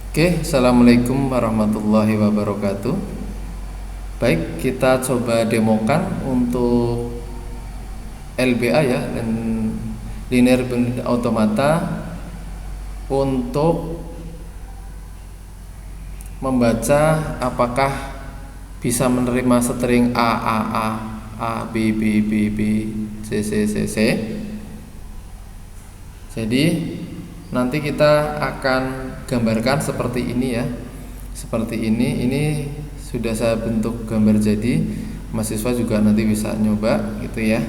Oke, assalamualaikum warahmatullahi wabarakatuh. Baik, kita coba demokan untuk LBA ya, dan linear binary automata untuk membaca apakah bisa menerima string A, B, B, B, B, C, C, C, C. Jadi nanti kita akan gambarkan seperti ini ya. Seperti ini sudah saya bentuk gambar jadi. Mahasiswa juga nanti bisa nyoba gitu ya.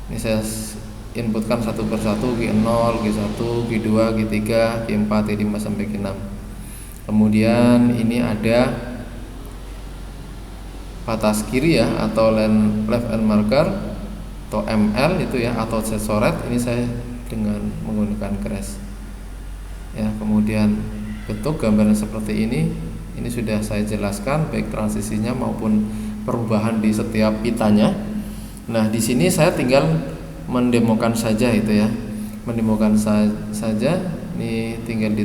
Ini saya inputkan satu persatu G0, G1, G2, G3, G4, G5 sampai G6. Kemudian ini ada batas kiri ya, atau left hand marker atau ML itu ya, atau set coret. Ini saya dengan menggunakan crash ya. Kemudian bentuk gambaran seperti ini sudah saya jelaskan baik transisinya maupun perubahan di setiap pitanya. Nah di sini saya tinggal mendemokan saja itu ya, mendemokan saja. Ini tinggal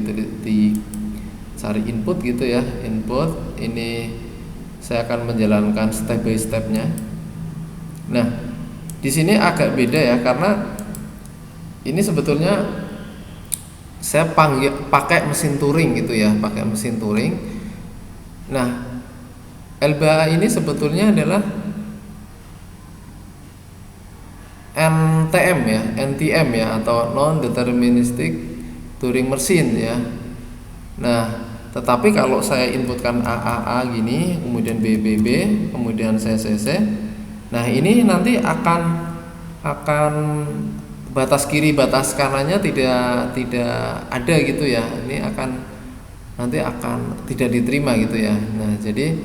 cari input gitu ya, input ini saya akan menjalankan step by stepnya. Nah di sini agak beda ya, karena ini sebetulnya saya pakai mesin Turing gitu ya, pakai mesin Turing. Nah, LBA ini sebetulnya adalah NTM ya, NTM ya, atau non deterministic Turing machine ya. Nah, tetapi kalau saya inputkan A gini, kemudian B, kemudian C, nah ini nanti akan batas kiri batas kanannya tidak ada gitu ya. Ini nanti akan tidak diterima gitu ya. Nah jadi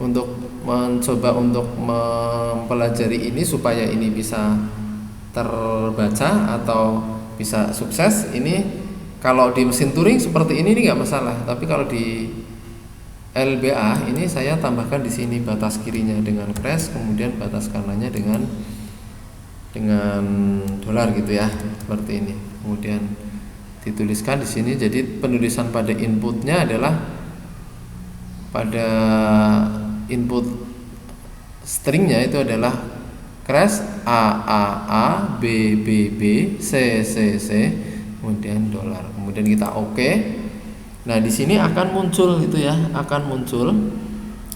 untuk mencoba untuk mempelajari ini supaya ini bisa terbaca atau bisa sukses, ini kalau di mesin Turing seperti ini nggak masalah, tapi kalau di LBA ini saya tambahkan di sini batas kirinya dengan crash, kemudian batas kanannya dengan dolar gitu ya, seperti ini. Kemudian dituliskan di sini. Jadi penulisan pada inputnya adalah pada input stringnya itu adalah crash A, B, C, kemudian dolar. Kemudian kita oke. Nah di sini akan muncul gitu ya, akan muncul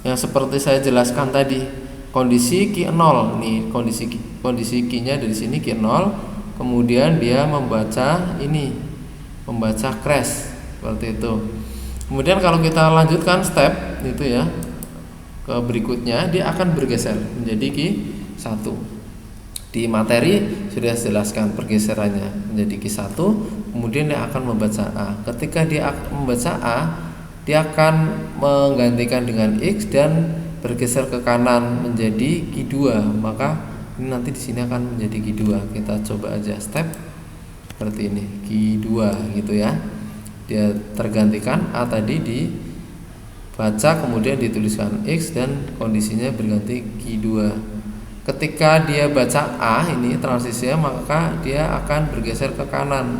yang seperti saya jelaskan tadi. Kondisi Q0 nih, kondisi Q-nya dari sini Q0, kemudian dia membaca membaca crash seperti itu. Kemudian kalau kita lanjutkan step itu ya ke berikutnya, dia akan bergeser menjadi Q1. Di materi sudah jelaskan pergeserannya menjadi Q1, kemudian dia akan membaca A. Ketika dia membaca A, dia akan menggantikan dengan X dan bergeser ke kanan menjadi Q2, maka ini nanti di sini akan menjadi Q2. Kita coba aja step seperti ini, Q2 gitu ya. Dia tergantikan A tadi dibaca, kemudian dituliskan X dan kondisinya berganti Q2. Ketika dia baca A ini transisinya, maka dia akan bergeser ke kanan.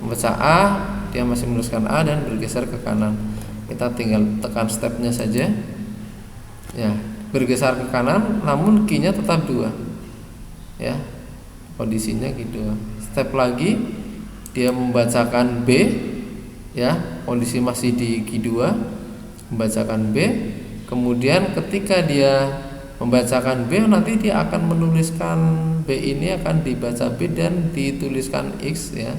Membaca A, dia masih menuliskan A dan bergeser ke kanan. Kita tinggal tekan stepnya saja. Ya, bergeser ke kanan, namun Q-nya tetap 2. Ya. Kondisinya gitu. Step lagi dia membacakan B, ya, kondisi masih di Q2, membacakan B. Kemudian ketika dia membacakan B, nanti dia akan menuliskan B ini akan dibaca B dan dituliskan X ya.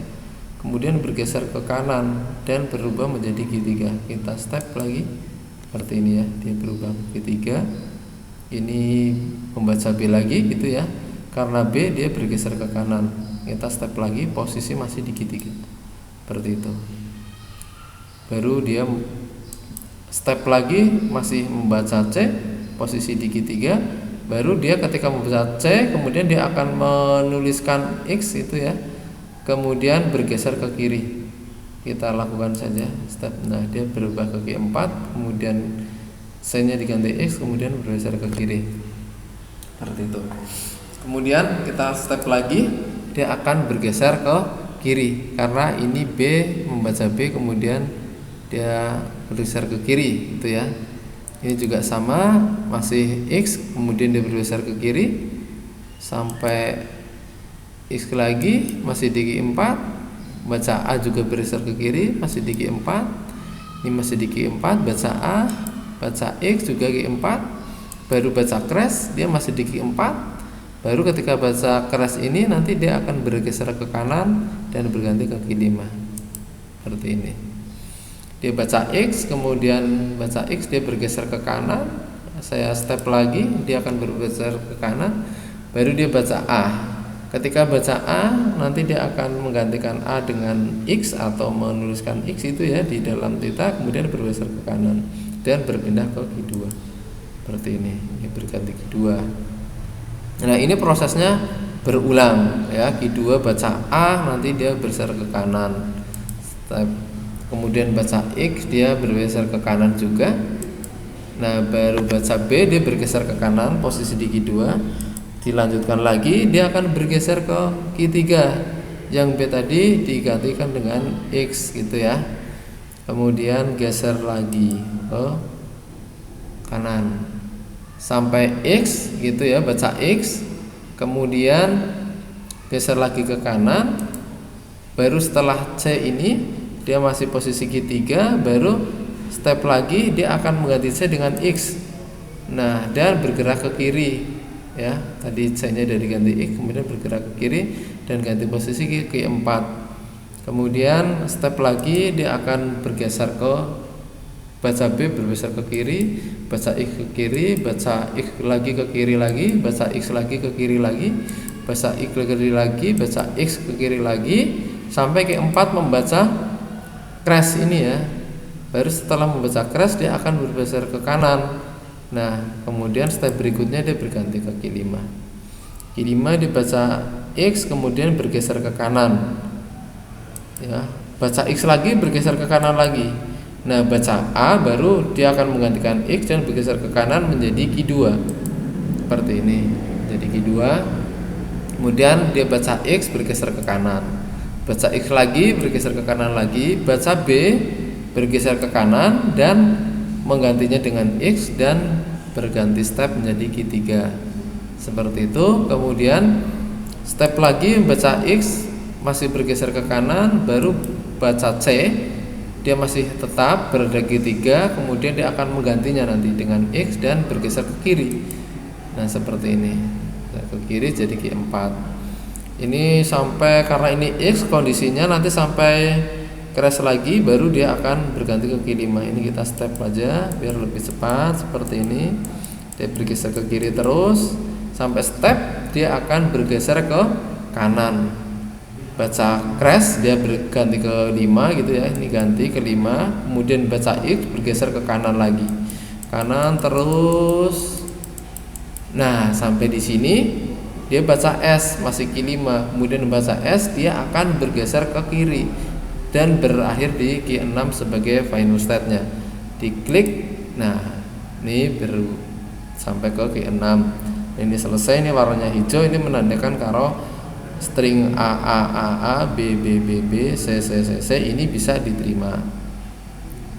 Kemudian bergeser ke kanan dan berubah menjadi Q3. Kita step lagi seperti ini ya, dia berubah Q3. Ini membaca B lagi gitu ya. Karena B dia bergeser ke kanan. Kita step lagi, posisi masih di Q3. Seperti itu. Baru dia step lagi masih membaca C, posisi di Q3. Baru dia ketika membaca C, kemudian dia akan menuliskan X itu ya. Kemudian bergeser ke kiri. Kita lakukan saja step. Nah dia berubah ke Q4, kemudian C-nya diganti X, kemudian bergeser ke kiri. Seperti itu. Kemudian kita step lagi, dia akan bergeser ke kiri karena ini B membaca B, kemudian dia bergeser ke kiri gitu ya. Ini juga sama, masih X, kemudian dia bergeser ke kiri sampai X lagi, masih di Q4. Baca A juga bergeser ke kiri, masih di Q4. Ini masih di Q4, baca A, baca X juga Q4. Baru baca crash, dia masih di Q4. Baru ketika baca crash ini nanti dia akan bergeser ke kanan dan berganti ke Q5. Seperti ini. Dia baca X, kemudian baca X, dia bergeser ke kanan. Saya step lagi, dia akan bergeser ke kanan. Baru dia baca A. Ketika baca A, nanti dia akan menggantikan A dengan X atau menuliskan X itu ya di dalam tita, kemudian bergeser ke kanan dan berpindah ke Q2. Seperti ini, berganti Q2. Nah, ini prosesnya berulang ya. Q2 baca A, nanti dia bergeser ke kanan. Kemudian baca X, dia bergeser ke kanan juga. Nah, baru baca B, dia bergeser ke kanan, posisi di Q2. Dilanjutkan lagi, dia akan bergeser ke Q3. Yang B tadi digantikan dengan X gitu ya. Kemudian geser lagi ke kanan sampai X gitu ya, baca X. Kemudian geser lagi ke kanan. Baru setelah C ini dia masih posisi Q3, baru step lagi dia akan mengganti C dengan X. Nah, dan bergerak ke kiri ya. Tadi C-nya dari ganti X, kemudian bergerak ke kiri dan ganti posisi ke Q4. Kemudian step lagi dia akan bergeser ke baca B, bergeser ke kiri, baca X ke kiri, baca X lagi ke kiri lagi, baca X lagi ke kiri lagi, baca X ke kiri lagi, baca X ke kiri lagi sampai Q4 membaca crash ini ya. Baru setelah membaca crash dia akan bergeser ke kanan. Nah, kemudian step berikutnya dia berganti ke Q5. Q5 dibaca X, kemudian bergeser ke kanan. Ya, baca X lagi, bergeser ke kanan lagi. Nah, baca A, baru dia akan menggantikan X dan bergeser ke kanan menjadi Q2. Seperti ini. Jadi Q2. Kemudian dia baca X, bergeser ke kanan. Baca X lagi, bergeser ke kanan lagi. Baca B, bergeser ke kanan dan menggantinya dengan X dan berganti step menjadi Q3. Seperti itu. Kemudian step lagi baca X, masih bergeser ke kanan, baru baca C, dia masih tetap berada Q3, kemudian dia akan menggantinya nanti dengan X dan bergeser ke kiri. Nah, seperti ini. Ke kiri jadi Q4. Ini sampai, karena ini X kondisinya, nanti sampai crash lagi baru dia akan berganti ke Q5. Ini kita step aja biar lebih cepat. Seperti ini. Dia bergeser ke kiri terus sampai step dia akan bergeser ke kanan. Baca crash dia berganti ke 5 gitu ya. Ini ganti ke 5, kemudian baca X bergeser ke kanan lagi. Kanan terus. Nah, sampai di sini dia baca S masih Q5, kemudian baca S dia akan bergeser ke kiri dan berakhir di Q6 sebagai final state-nya. Diklik. Nah, ini baru sampai ke Q6. Ini selesai, ini warnanya hijau, ini menandakan kalau string A, B, C, ini bisa diterima.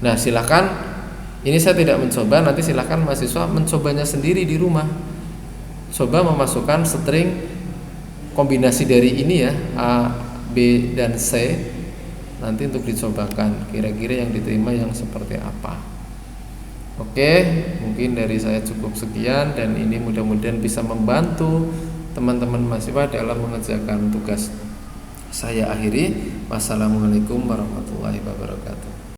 Nah, silakan, ini saya tidak mencoba, nanti silakan mahasiswa mencobanya sendiri di rumah. Coba memasukkan string kombinasi dari ini ya, A, B, dan C. Nanti untuk dicobakan kira-kira yang diterima yang seperti apa. Oke, mungkin dari saya cukup sekian, dan ini mudah-mudahan bisa membantu teman-teman mahasiswa dalam mengerjakan tugas. Saya akhiri. Wassalamualaikum warahmatullahi wabarakatuh.